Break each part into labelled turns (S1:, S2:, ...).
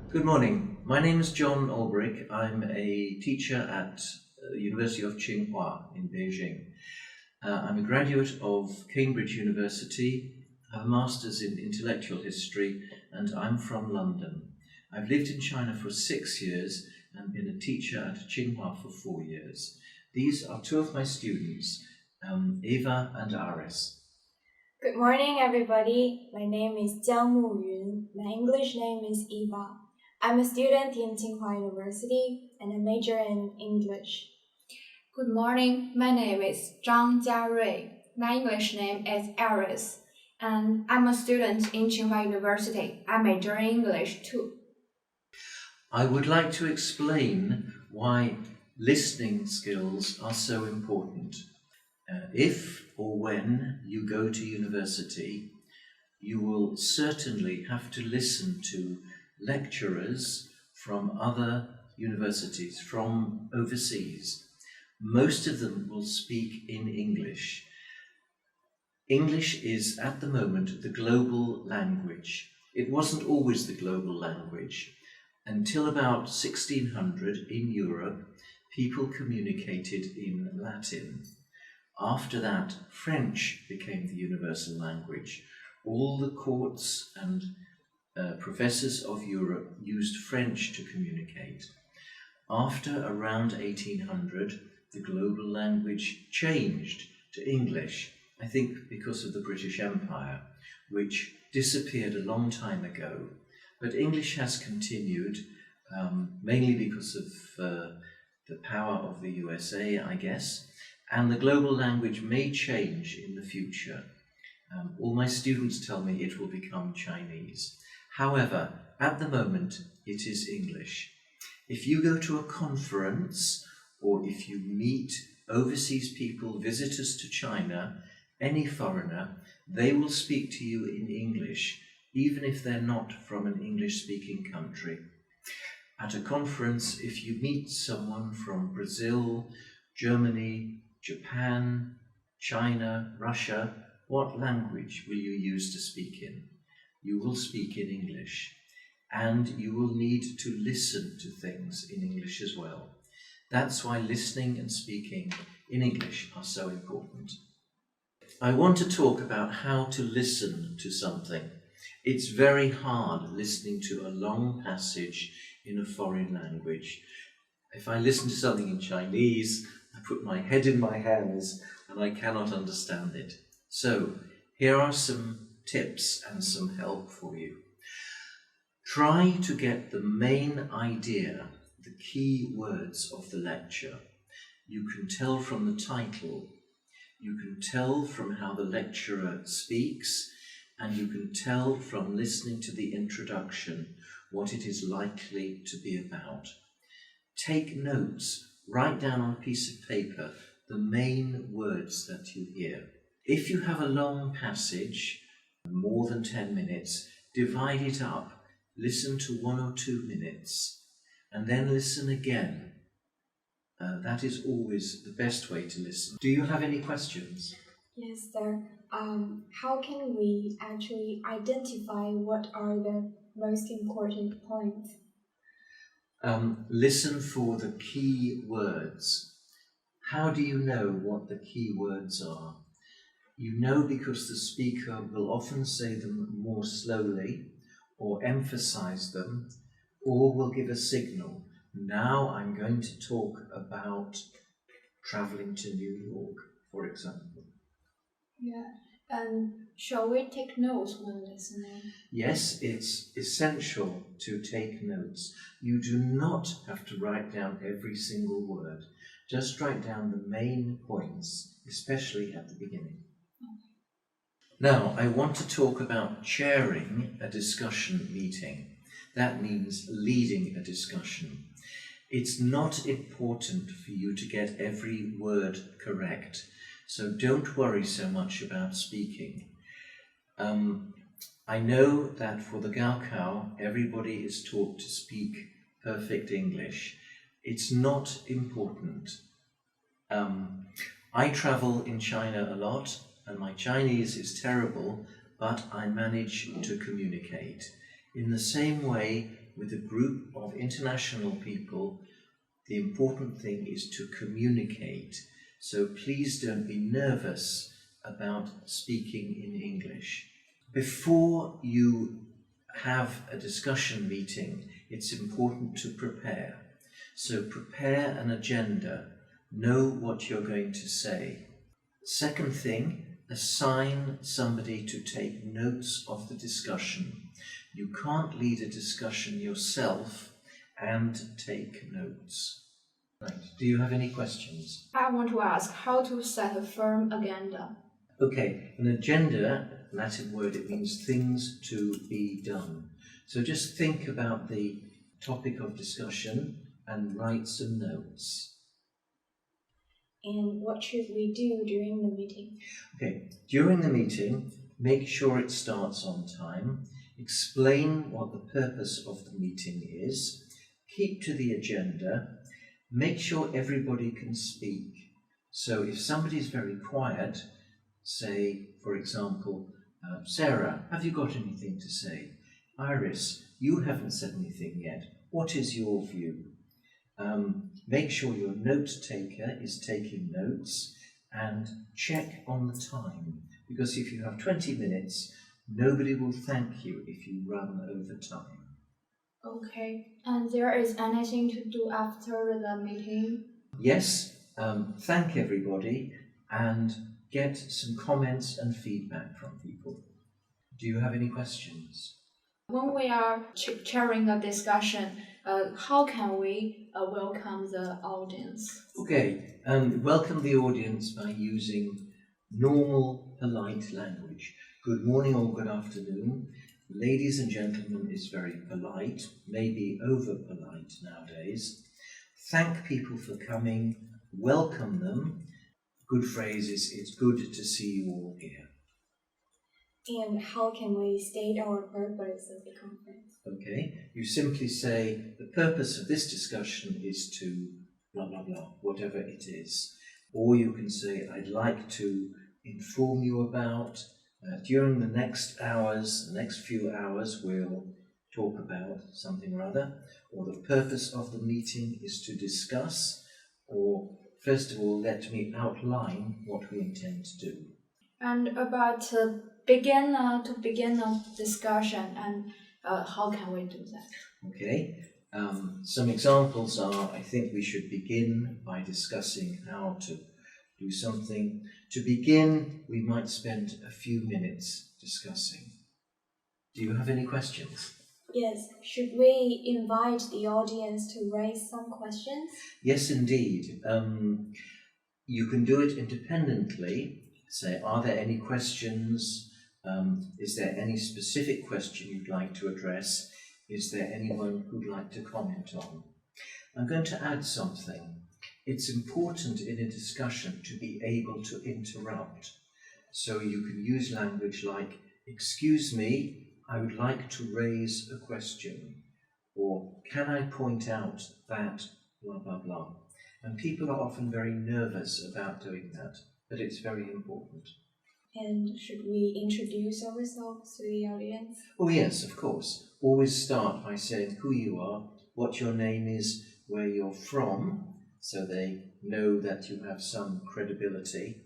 S1: Good morning. My name is John Olbrich. I'm a teacher at the University of Tsinghua in Beijing. I'm a graduate of Cambridge University, I have a master's in intellectual history, and I'm from London. I've lived in China for 6 years and been a teacher at Tsinghua for 4 years. These are two of my students, Eva and Aris.
S2: Good morning, everybody. My name is Jiang Muyun. My English name is Eva. I'm a student in Tsinghua University and I major in English.
S3: Good morning. My name is Zhang Jiarui. My English name is Aris, and I'm a student in Tsinghua University. I major in English too.
S1: I would like to explain why listening skills are so important. If or when you go to university, you will certainly have to listen to lecturers from other universities, from overseas. Most of them will speak in English. English is at the moment the global language. It wasn't always the global language. Until about 1600 in Europe, people communicated in Latin. After that, French became the universal language. All the courts and professors of Europe used French to communicate. After around 1800, the global language changed to English, I think because of the British Empire, which disappeared a long time ago. But English has continued, mainly because of the power of the USA, I guess, and the global language may change in the future. All my students tell me it will become Chinese. However, at the moment, it is English. If you go to a conference or if you meet overseas people, visitors to China, any foreigner, they will speak to you in English, even if they're not from an English-speaking country. At a conference, if you meet someone from Brazil, Germany, Japan, China, Russia, what language will you use to speak in? You will speak in English, and you will need to listen to things in English as well. That's why listening and speaking in English are so important. I want to talk about how to listen to something. It's very hard listening to a long passage in a foreign language. If I listen to something in Chinese, I put my head in my hands and I cannot understand it. So, here are some tips and some help for you. Try to get the main idea, the key words of the lecture. You can tell from the title, you can tell from how the lecturer speaks, and you can tell from listening to the introduction what it is likely to be about. Take notes, write down on a piece of paper the main words that you hear. If you have a long passage, more than 10 minutes, divide it up. Listen to 1 or 2 minutes, and then listen again. That is always the best way to listen. Do you have any questions?
S2: Yes, sir. How can we actually identify what are the most important points?
S1: Listen for the key words. How do you know what the key words are? You know because the speaker will often say them more slowly, or emphasize them, or will give a signal. Now I'm going to talk about traveling to New York, for example.
S3: Yeah, and shall we take notes when listening?
S1: Yes, it's essential to take notes. You do not have to write down every single word. Just write down the main points, especially at the beginning. Now, I want to talk about chairing a discussion meeting. That means leading a discussion. It's not important for you to get every word correct, so don't worry so much about speaking. I know that for the Gaokao, everybody is taught to speak perfect English. It's not important. I travel in China a lot, and my Chinese is terrible, but I manage to communicate. In the same way, with a group of international people, the important thing is to communicate. So please don't be nervous about speaking in English. Before you have a discussion meeting, it's important to prepare. So prepare an agenda, know what you're going to say. Second thing, assign somebody to take notes of the discussion. You can't lead a discussion yourself and take notes. Right, do you have any questions?
S3: I want to ask how to set a firm agenda.
S1: Okay, an agenda, Latin word, it means things to be done. So just think about the topic of discussion and write some notes.
S2: And what should we do during the meeting?
S1: Okay, during the meeting, make sure it starts on time, explain what the purpose of the meeting is, keep to the agenda, make sure everybody can speak. So if somebody's very quiet, say, for example, Sarah, have you got anything to say? Iris, you haven't said anything yet. What is your view? Make sure your note taker is taking notes and check on the time, because if you have 20 minutes, nobody will thank you if you run over time.
S3: Okay. And there is anything to do after the meeting?
S1: Yes, thank everybody and get some comments and feedback from people. Do you have any questions?
S3: When we are chairing a discussion, how can we welcome the audience?
S1: Okay, welcome the audience by using normal, polite language. Good morning or good afternoon. Ladies and gentlemen is very polite, maybe over polite nowadays. Thank people for coming, welcome them. Good phrase is, it's good to see you all here.
S2: And how can we state our purpose of the conference?
S1: Okay, you simply say, the purpose of this discussion is to blah, blah, blah, whatever it is. Or you can say, I'd like to inform you about, during the next few hours, we'll talk about something or other. Or the purpose of the meeting is to discuss, or first of all, let me outline what we intend to do.
S3: And about to begin a discussion, and how can we do that?
S1: Okay, some examples are, I think we should begin by discussing how to do something. To begin, we might spend a few minutes discussing. Do you have any questions?
S2: Yes, should we invite the audience to raise some questions?
S1: Yes, indeed. You can do it independently. Say, are there any questions? Is there any specific question you'd like to address? Is there anyone who'd like to comment on? I'm going to add something. It's important in a discussion to be able to interrupt. So you can use language like, excuse me, I would like to raise a question. Or, can I point out that, blah, blah, blah. And people are often very nervous about doing that, but it's very important.
S2: And should we introduce ourselves to the audience?
S1: Oh yes, of course. Always start by saying who you are, what your name is, where you're from, so they know that you have some credibility,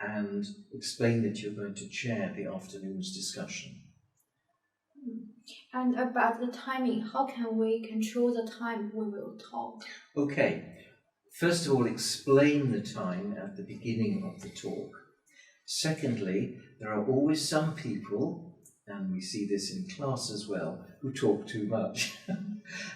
S1: and explain that you're going to chair the afternoon's discussion.
S3: And about the timing, how can we control the time we will talk?
S1: Okay, first of all, explain the time at the beginning of the talk. Secondly, there are always some people, and we see this in class as well, who talk too much.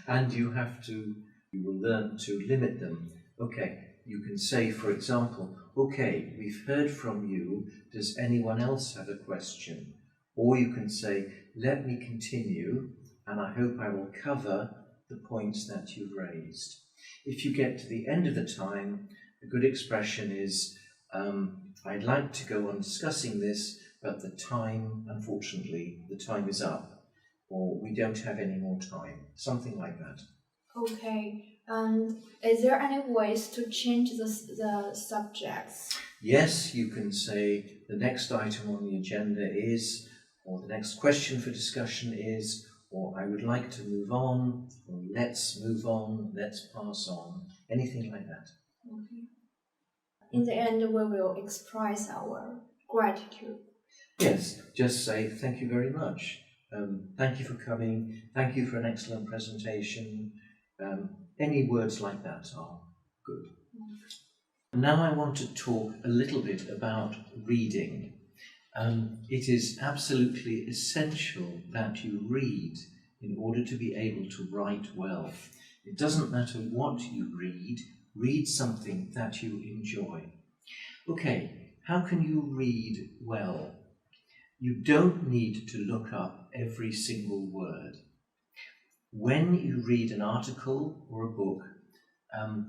S1: And you will learn to limit them. Okay, you can say, for example, okay, we've heard from you, does anyone else have a question? Or you can say, let me continue, and I hope I will cover the points that you've raised. If you get to the end of the time, a good expression is, I'd like to go on discussing this, but the time, unfortunately, the time is up, or we don't have any more time, something like that.
S3: Okay, and is there any ways to change the subjects?
S1: Yes, you can say the next item on the agenda is, or the next question for discussion is, or I would like to move on, or let's move on, let's pass on, anything like that.
S3: Okay. In the end, we will express our gratitude.
S1: Yes, just say thank you very much. Thank you for coming. Thank you for an excellent presentation. Any words like that are good. Now I want to talk a little bit about reading. It is absolutely essential that you read in order to be able to write well. It doesn't matter what you read something that you enjoy. Okay, how can you read well? You don't need to look up every single word. When you read an article or a book,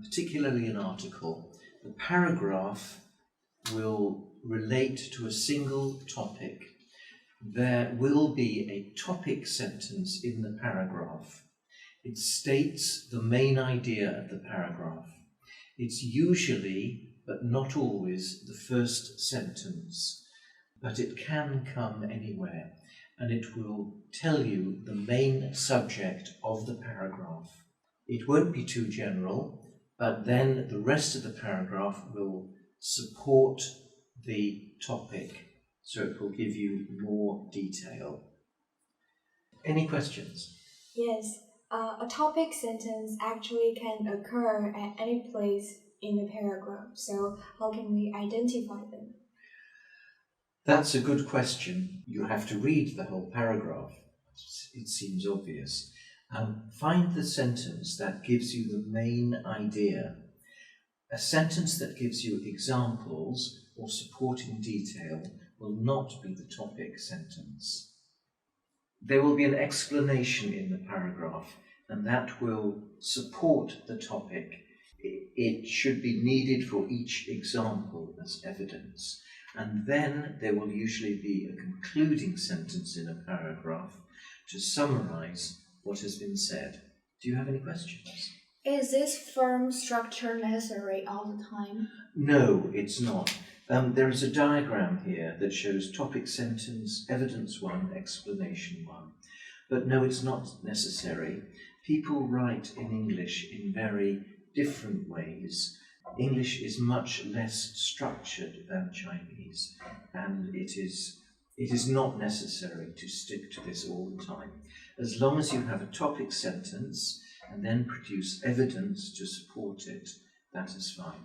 S1: particularly an article, the paragraph will relate to a single topic. There will be a topic sentence in the paragraph. It states the main idea of the paragraph. It's usually, but not always, the first sentence, but it can come anywhere, and it will tell you the main subject of the paragraph. It won't be too general, but then the rest of the paragraph will support the topic, so it will give you more detail. Any questions?
S2: Yes, a topic sentence actually can occur at any place in the paragraph. So how can we identify them?
S1: That's a good question. You have to read the whole paragraph. It seems obvious. Find the sentence that gives you the main idea. A sentence that gives you examples or supporting detail will not be the topic sentence. There will be an explanation in the paragraph, and that will support the topic. It should be needed for each example as evidence. And then there will usually be a concluding sentence in a paragraph to summarize what has been said. Do you have any questions?
S3: Is this firm structure necessary all the time?
S1: No, it's not. There is a diagram here that shows topic sentence, evidence 1, explanation 1. But no, it's not necessary. People write in English in very different ways. English is much less structured than Chinese, and it is not necessary to stick to this all the time. As long as you have a topic sentence and then produce evidence to support it, that is fine.